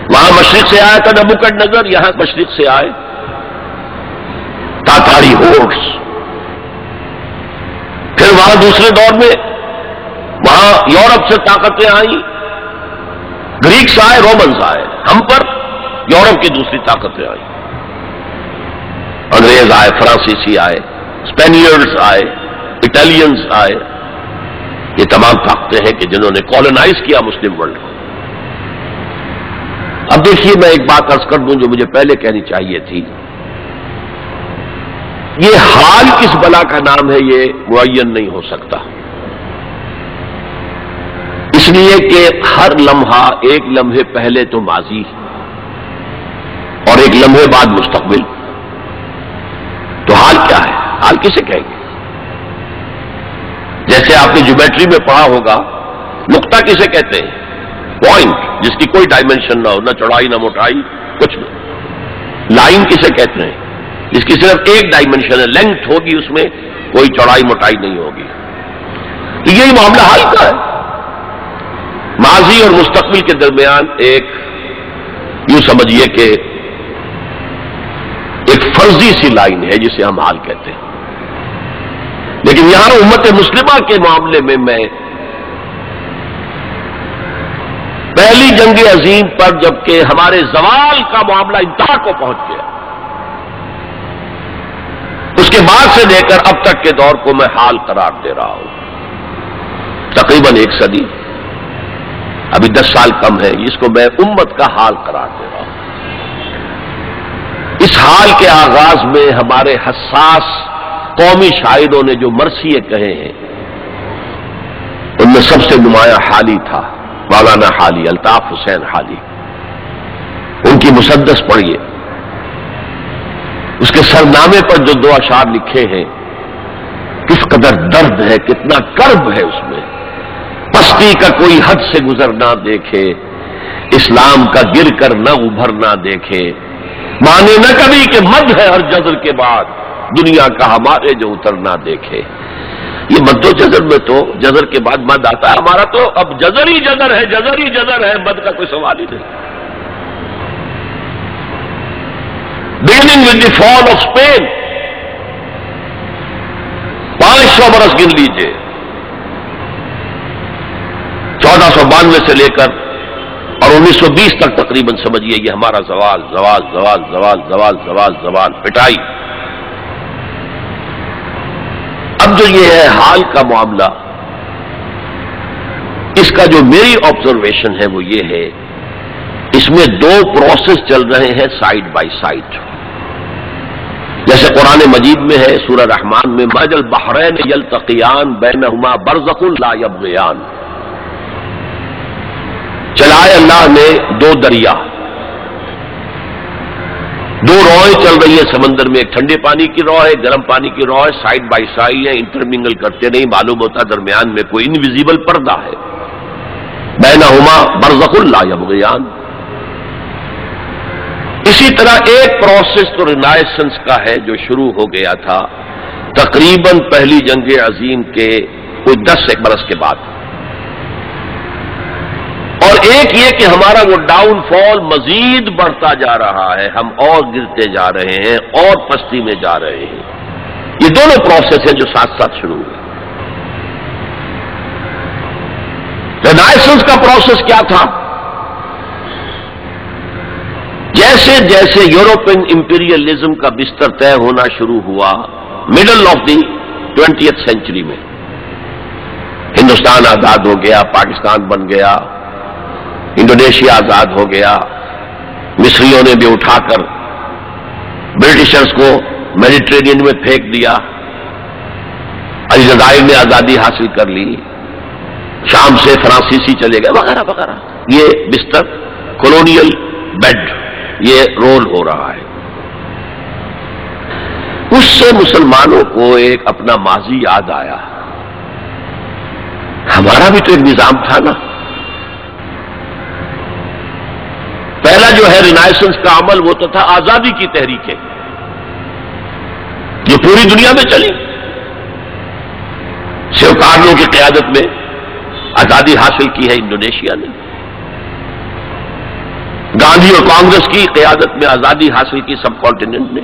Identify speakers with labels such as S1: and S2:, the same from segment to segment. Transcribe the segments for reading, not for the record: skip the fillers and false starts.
S1: وہاں مشرق سے آیا تھا نبوکڈنضر، یہاں مشرق سے آئے تاتاری ہورس. پھر وہاں دوسرے دور میں وہاں یورپ سے طاقتیں آئیں، گریکس آئے، رومنز آئے. ہم پر یورپ کی دوسری طاقتیں آئیں، انگریز آئے، فرانسیسی آئے، اسپینیئرز آئے، اٹالینز آئے. یہ تمام طاقتیں ہیں کہ جنہوں نے کالونائز کیا مسلم ورلڈ کو. اب دیکھیے میں ایک بات عرض کر دوں جو مجھے پہلے کہنی چاہیے تھی. یہ حال کس بلا کا نام ہے یہ معین نہیں ہو سکتا، اس لیے کہ ہر لمحہ ایک لمحے پہلے تو ماضی اور ایک لمحے بعد مستقبل. تو حال کیا ہے؟ حال کسے کہیں گے؟ جیسے آپ نے جیومیٹری میں پڑھا ہوگا، نقطہ کسے کہتے ہیں؟ پوائنٹ جس کی کوئی ڈائمنشن نہ ہو، نہ چوڑائی نہ موٹائی، کچھ نہیں. لائن کسے کہتے ہیں؟ جس کی صرف ایک ڈائمنشن ہے، لینتھ ہوگی، اس میں کوئی چوڑائی موٹائی نہیں ہوگی. تو یہی معاملہ حال کا ہے. ماضی اور مستقبل کے درمیان ایک یوں سمجھیے کہ ایک فرضی سی لائن ہے جسے ہم حال کہتے ہیں. لیکن یہاں امت مسلمہ کے معاملے میں پہلی جنگ عظیم پر جبکہ ہمارے زوال کا معاملہ انتہا کو پہنچ گیا، اس کے بعد سے لے کر اب تک کے دور کو میں حال قرار دے رہا ہوں. تقریباً 1 صدی، ابھی 10 سال کم ہے، اس کو میں امت کا حال قرار دے رہا ہوں. اس حال کے آغاز میں ہمارے حساس قومی شاعروں نے جو مرثیے کہے ہیں ان میں سب سے نمایاں حالی تھا، مولانا حالی، الطاف حسین حالی. ان کی مسدس پڑھیے، اس کے سرنامے پر جو 2 اشعار لکھے ہیں، کس قدر درد ہے، کتنا کرب ہے اس میں. پستی کا کوئی حد سے گزر نہ دیکھے، اسلام کا گر کر نہ ابھر نہ دیکھے، مانے نہ کبھی کہ مد ہے ہر جزر کے بعد، دنیا کا ہمارے جو اتر نہ دیکھے. یہ مد و جزر میں تو جزر کے بعد مد آتا ہے، ہمارا تو اب جزر ہی جزر ہے، جزر ہی جزر ہے، مد کا کوئی سوال ہی نہیں. beginning with the fall of Spain، 500 برس گن لیجئے، 1492 سے لے کر اور 1920 تک تقریباً سمجھیے یہ ہمارا زوال زوال زوال زوال زوال زوال زوال پٹائی. اب جو یہ ہے حال کا معاملہ، اس کا جو میری آبزرویشن ہے وہ یہ ہے، اس میں 2 پروسیس چل رہے ہیں سائیڈ بائی سائیڈ. جیسے قرآن مجید میں ہے سورہ رحمان میں، مرج البحرین یلتقیان بینہما برزخ لا یبغیان. چلائے اللہ نے 2 دریا، 2 روئیں چل رہی ہے سمندر میں، ایک ٹھنڈے پانی کی رو ہے، گرم پانی کی رو ہے، سائیڈ بائی سائیڈ ہے، انٹرمنگل کرتے نہیں، معلوم ہوتا درمیان میں کوئی انویزیبل پردہ ہے. بینہما برزخ لا یبغیان. اسی طرح ایک پروسیس تو رینائسنس کا ہے جو شروع ہو گیا تھا تقریباً پہلی جنگ عظیم کے کوئی 10 برس کے بعد، اور ایک یہ کہ ہمارا وہ ڈاؤن فال مزید بڑھتا جا رہا ہے، ہم اور گرتے جا رہے ہیں اور پستی میں جا رہے ہیں. یہ دونوں پروسیس ہیں جو ساتھ ساتھ شروع ہوئے. رینائسنس کا پروسیس کیا تھا؟ جیسے جیسے یورپین امپیریلزم کا بستر طے ہونا شروع ہوا middle of the 20th century میں، ہندوستان آزاد ہو گیا، پاکستان بن گیا، انڈونیشیا آزاد ہو گیا، مصریوں نے بھی اٹھا کر برٹشرز کو میڈیٹرینین میں پھینک دیا، الجزائر نے آزادی حاصل کر لی، شام سے فرانسیسی چلے گئے وغیرہ وغیرہ. یہ بستر کولونیل بیڈ یہ رول ہو رہا ہے. اس سے مسلمانوں کو ایک اپنا ماضی یاد آیا. ہمارا بھی تو ایک نظام تھا نا. پہلا جو ہے رینائسنس کا عمل وہ تو تھا آزادی کی تحریکیں جو پوری دنیا میں چلی. سیوکارنو کی قیادت میں آزادی حاصل کی ہے انڈونیشیا نے. گاندھی اور کانگریس کی قیادت میں آزادی حاصل کی سب کانٹیننٹ نے،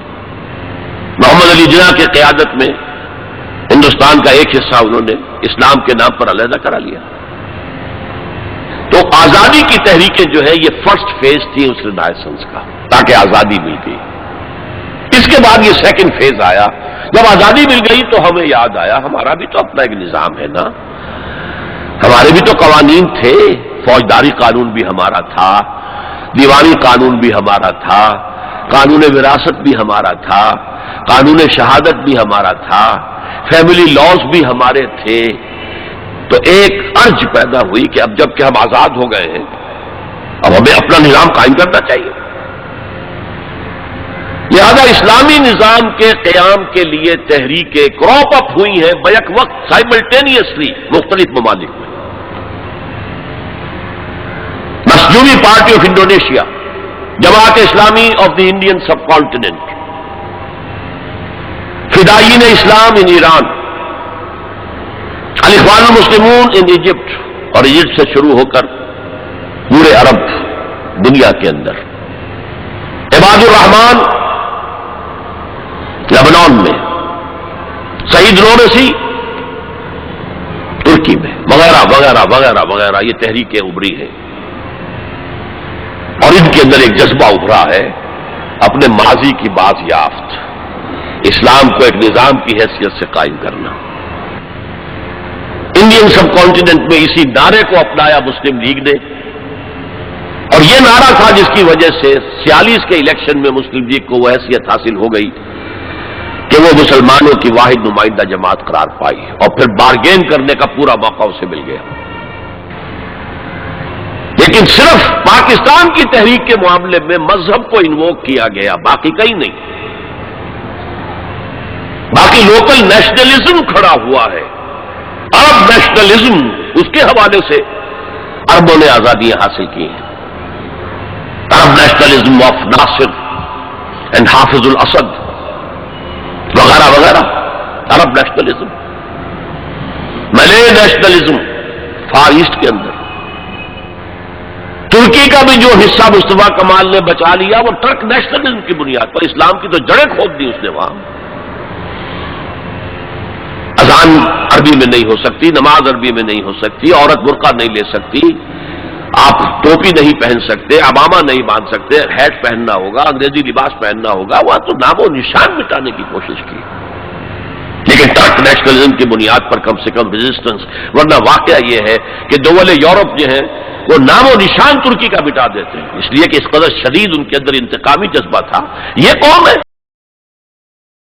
S1: محمد علی جناح کی قیادت میں ہندوستان کا ایک حصہ انہوں نے اسلام کے نام پر علیحدہ کرا لیا۔ تو آزادی کی تحریکیں جو ہے یہ فرسٹ فیز تھی اس رینیسانس کا، تاکہ آزادی مل گئی۔ اس کے بعد یہ سیکنڈ فیز آیا، جب آزادی مل گئی تو ہمیں یاد آیا ہمارا بھی تو اپنا ایک نظام ہے نا، ہمارے بھی تو قوانین تھے، فوجداری قانون بھی ہمارا تھا، دیوانی قانون بھی ہمارا تھا، قانون وراثت بھی ہمارا تھا، قانون شہادت بھی ہمارا تھا، فیملی لاز بھی ہمارے تھے۔ تو ایک ارج پیدا ہوئی کہ اب جب کہ ہم آزاد ہو گئے ہیں اب ہمیں اپنا نظام قائم کرنا چاہیے۔ لہذا اسلامی نظام کے قیام کے لیے تحریکیں کراپ اپ ہوئی ہیں بیک وقت سائملٹینیسلی مختلف ممالک میں۔ مصنوعی party of Indonesia, Jamaat Islami of the Indian subcontinent, فدائین اسلام ان ایران، الاخوان المسلمون ان ایجپٹ، اور ایجپٹ سے شروع ہو کر پورے عرب دنیا کے اندر، عباد الرحمان لبنان میں، سعید نورسی ترکی میں، وغیرہ وغیرہ وغیرہ وغیرہ، یہ تحریکیں ابھری ہیں اور ان کے اندر ایک جذبہ ابھرا ہے اپنے ماضی کی باز یافت، اسلام کو ایک نظام کی حیثیت سے قائم کرنا۔ انڈین سب کانٹیننٹ میں اسی نعرے کو اپنایا مسلم لیگ نے، اور یہ نعرہ تھا جس کی وجہ سے 46 کے الیکشن میں مسلم لیگ کو وہ حیثیت حاصل ہو گئی کہ وہ مسلمانوں کی واحد نمائندہ جماعت قرار پائی، اور پھر بارگین کرنے کا پورا موقع اسے مل گیا۔ لیکن صرف پاکستان کی تحریک کے معاملے میں مذہب کو انووک کیا گیا، باقی کہیں نہیں۔ باقی لوکل نیشنلزم کھڑا ہوا ہے، عرب نیشنلزم، اس کے حوالے سے عربوں نے آزادیاں حاصل کی ہیں۔ عرب نیشنلزم آف ناصر اینڈ حافظ الاسد وغیرہ وغیرہ، عرب نیشنلزم، ملے نیشنلزم فار ایسٹ کے اندر، ترکی کا بھی جو حصہ مصطفیٰ کمال نے بچا لیا وہ ٹرک نیشنلزم کی بنیاد پر، اسلام کی تو جڑیں کھود دی اس نے وہاں۔ اذان عربی میں نہیں ہو سکتی، نماز عربی میں نہیں ہو سکتی، عورت برقع نہیں لے سکتی، آپ ٹوپی نہیں پہن سکتے، عمامہ نہیں باندھ سکتے، ہیٹ پہننا ہوگا، انگریزی لباس پہننا ہوگا، وہاں تو نام و نشان مٹانے کی کوشش کی، لیکن ٹرک نیشنلزم کی بنیاد پر کم سے کم ریزسٹنس۔ ورنہ واقعہ یہ ہے کہ دول یورپ جو ہیں وہ نام و نشان ترکی کا مٹا دیتے ہیں، اس لیے کہ اس قدر شدید ان کے اندر انتقامی جذبہ تھا۔ یہ قوم ہے